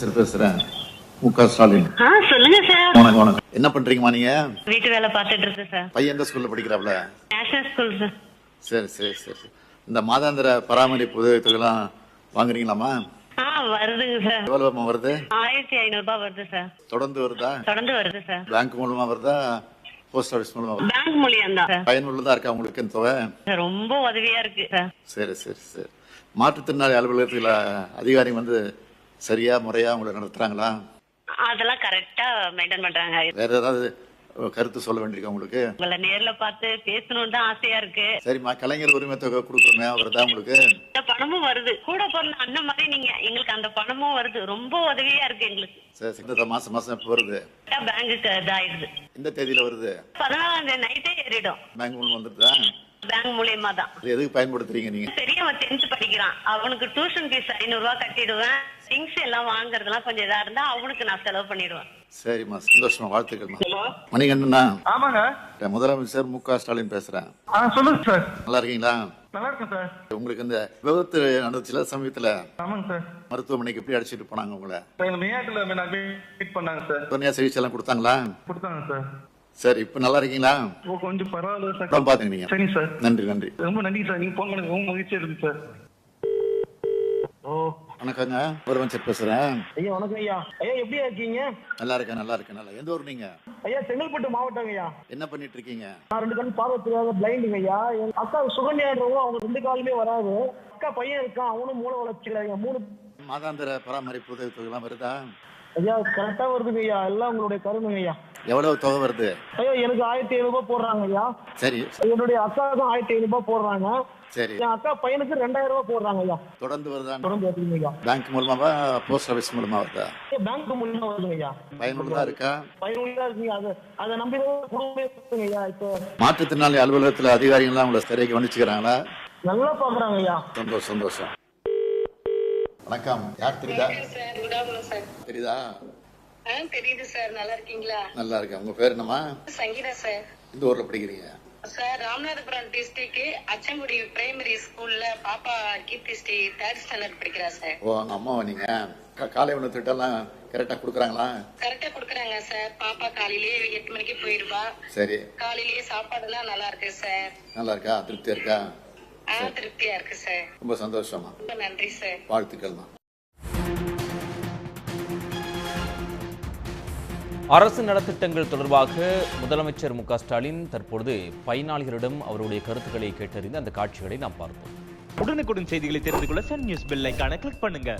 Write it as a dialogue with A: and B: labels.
A: சரி பேசுறேன். முக ஸ்டாலின்.
B: சொல்லுங்க சார்.
A: வணக்கம் வணக்கம். என்ன பண்றீங்கம்மா நீங்க?
B: வீட்டு வேலை பார்த்துட்டு இருக்கேன் சார்.
A: பையன் எந்த ஸ்கூல்ல படிக்கிறாப்ல?
B: National school sir.
A: சரி சரி சரி. இந்த மாதாந்திர பராமரிப்பு உதவித்தொகைலாம் வாங்குறீங்களாமா?
B: வருதுங்க சார்.
A: எவ்வளவுமா வருது?
B: 1500 ரூபாய் வருது சார்.
A: தொடர்ந்து வருதா?
B: தொடர்ந்து வருது சார்.
A: பேங்க் மூலமா வருதா? போஸ்ட் ஆபீஸ் மூலமா வருதா?
B: பேங்க் மூலியம் தான் சார்.
A: பயனுள்ளதா இருக்கா உங்களுக்கு இந்த தொகை?
B: ரொம்ப உதவியா இருக்கு சார்.
A: சரி சரி சரி. மாற்றுத்திறனாளி அலுவலகத்துல அதிகாரி வந்து சரியா முறையா உங்களை நடத்துறாங்களா?
B: அதெல்லாம் கரெக்டா மெயின்டைன் பண்றாங்க.
A: வேற ஏதாவது கருத்து சொல்ல வேண்டியிருக்கா உங்களுக்கு?
B: உங்களை நேர்ல பார்த்து பேசணும்னு தான் ஆசையா இருக்கு.
A: சரிம்மா, கலைஞர் உரிமை தொகை கொடுக்குறோமே வருதா உங்களுக்கு?
B: இந்த பணமும் வருது. கூட பிறந்த அண்ணன் மாதிரி நீங்க எங்களுக்கு அந்த பணமும் வருது. ரொம்ப உதவியா இருக்கு எங்களுக்கு.
A: சரி, இந்த மாசம் மாசம் எப்போ வருது?
B: பேங்குக்கு இதாயிடுது.
A: இந்த தேதியில வருது?
B: 14 நைட்டே ஏறிடும்.
A: பேங்க் மூலம் வந்துருதா?
B: பேங்க் மூலியமா தான்.
A: எதுக்கு பயன்படுத்துறீங்க நீங்க?
B: பெரியவன் 10th படிக்கிறான். அவனுக்கு டியூஷன் ஃபீஸ் 500 ரூபாய் கட்டிடுவேன். திங்ஸ் எல்லாம் வாங்குறதெல்லாம் கொஞ்சம் இதா இருந்தா அவனுக்கு நான் செலவு பண்ணிடுவேன்.
A: சரிம்மா, சந்தோஷமா, வாழ்த்துக்கள்மா. மணிகண்டனா?
C: ஆமாங்க.
A: முதலமைச்சர் முக ஸ்டாலின் பேசுறேன்.
C: சொல்லுங்க சார்.
A: நல்லா இருக்கீங்களா?
C: நல்லா இருக்கேன் சார்.
A: உங்களுக்கு இந்த விபத்து நடந்துச்சுல சமயத்துல,
C: ஆமாங்க சார்.
A: மருத்துவமனைக்கு எப்படி அடிச்சிட்டு போனாங்க உங்களை?
C: எங்க மேயாட்டுல மீட் பண்ணாங்க சார்.
A: துணையா சிகிச்சை எல்லாம் கொடுத்தாங்களா?
C: கொடுத்தாங்க சார்.
A: சரி, இப்ப நல்லா இருக்கீங்களா?
C: கொஞ்சம் பரவாயில்ல சார்.
A: அப்புறம் பாத்துங்க நீங்க.
C: சரி சார்.
A: நன்றி நன்றி.
C: ரொம்ப நன்றி சார். நீங்க போன் பண்ணது ரொம்ப மகிழ்ச்சியா இருக்கு சார்.
A: வணக்கங்க, முதலமைச்சர் பேசுறேன்.
D: ஐயா வணக்கம் ஐயா. ஐயா எப்படி இருக்கீங்க?
A: நல்லா இருக்கேன் நல்லா இருக்கேன். நல்லா. எந்த ஊர் நீங்க?
D: ஐயா செங்கல்பட்டு மாவட்டம் ஐயா.
A: என்ன பண்ணிட்டு இருக்கீங்க?
D: நான் 2 கண் பார்வை தெரியாத பிளைண்டுங்க ஐயா. என் அக்கா சுகன்யான்றவங்க, அவங்க 2 காலுமே வராது. அக்கா பையன் இருக்கான், அவனும் மூளை வளர்ச்சிக்கிறாங்க. 3
A: மாதாந்திர பராமரிப்பு உதவி தொகை வருதா?
D: ஐயா கரெக்டா வருதுங்க ஐயா. எல்லாம் உங்களுடைய கருணுங்க ஐயா.
A: எவ்வளவு தொகை வருது?
D: ஐயா எனக்கு 1500 ரூபாய் போடுறாங்க ஐயா.
A: சரி.
D: என்னுடைய அக்காவுக்கும் 1500 ரூபாய் போடுறாங்க.
A: சரி.
D: என் அக்கா பையனுக்கு 2000 ரூபாய் போடுறாங்க ஐயா.
A: தொடர்ந்து வருதா?
D: தொடர்ந்து வருதுங்க ஐயா.
A: பேங்க் மூலமாவா போஸ்ட் ஆபீஸ் மூலமா வருதா?
D: பேங்க் மூலியமா வருதுங்க ஐயா.
A: பயனுள்ளதா இருக்கா?
D: பயனுள்ளதா இருக்குங்க. அதை நம்பி குடும்பமே இருக்குங்க ஐயா. இப்போ
A: மாற்றுத்திறனாளி அலுவலகத்துல அதிகாரிகள்லாம் உங்களை சரியாக கவனிச்சுக்கிறாங்களா?
D: நல்லா பாக்குறாங்க ஐயா.
A: சந்தோஷம் சந்தோஷம். வணக்கம். யார் தெரியுதா? தெரியுதா?
B: தெரியுது சார். நல்லா இருக்கீங்களா?
A: நல்லா இருக்கேன். உங்க பேர் என்னம்மா?
B: சங்கீதா சார்.
A: இந்த ஊர்ல படிக்கிறீங்க?
B: Sir Ramanathapuram district Achankudi primary ஸ்கூல்ல பாப்பா கீர்த்தி ஸ்ரீ 3rd ஸ்டாண்டர்ட் படிக்கிறா சார்.
A: ஓ, அங்க அம்மாவா நீங்க? காலை உணவு திட்டம்லாம் கரெக்டா கொடுக்குறாங்களா?
B: கரெக்டா குடுக்கறாங்க சார். பாப்பா காலையிலேயே 8 மணிக்கு போயிருவா.
A: சரி.
B: காலையிலேயே சாப்பாடு எல்லாம் நல்லா இருக்கு சார்.
A: நல்லா இருக்கா? திருப்தியா இருக்கா?
B: திருப்தியா இருக்கு சார்.
A: ரொம்ப சந்தோஷமா.
B: ரொம்ப நன்றி சார்.
A: வாழ்த்துக்கள்மா.
E: அரசு நலத்திட்டங்கள் தொடர்பாக முதலமைச்சர் முக ஸ்டாலின் தற்பொழுது பயனாளிகளிடம் அவருடைய கருத்துக்களை கேட்டறிந்து அந்த காட்சிகளை நாம் பார்த்தோம்.
F: உடனுக்குடன் செய்திகளை தெரிந்து கொள்ள சன் நியூஸ் பெல் ஐகானை கிளிக் பண்ணுங்க.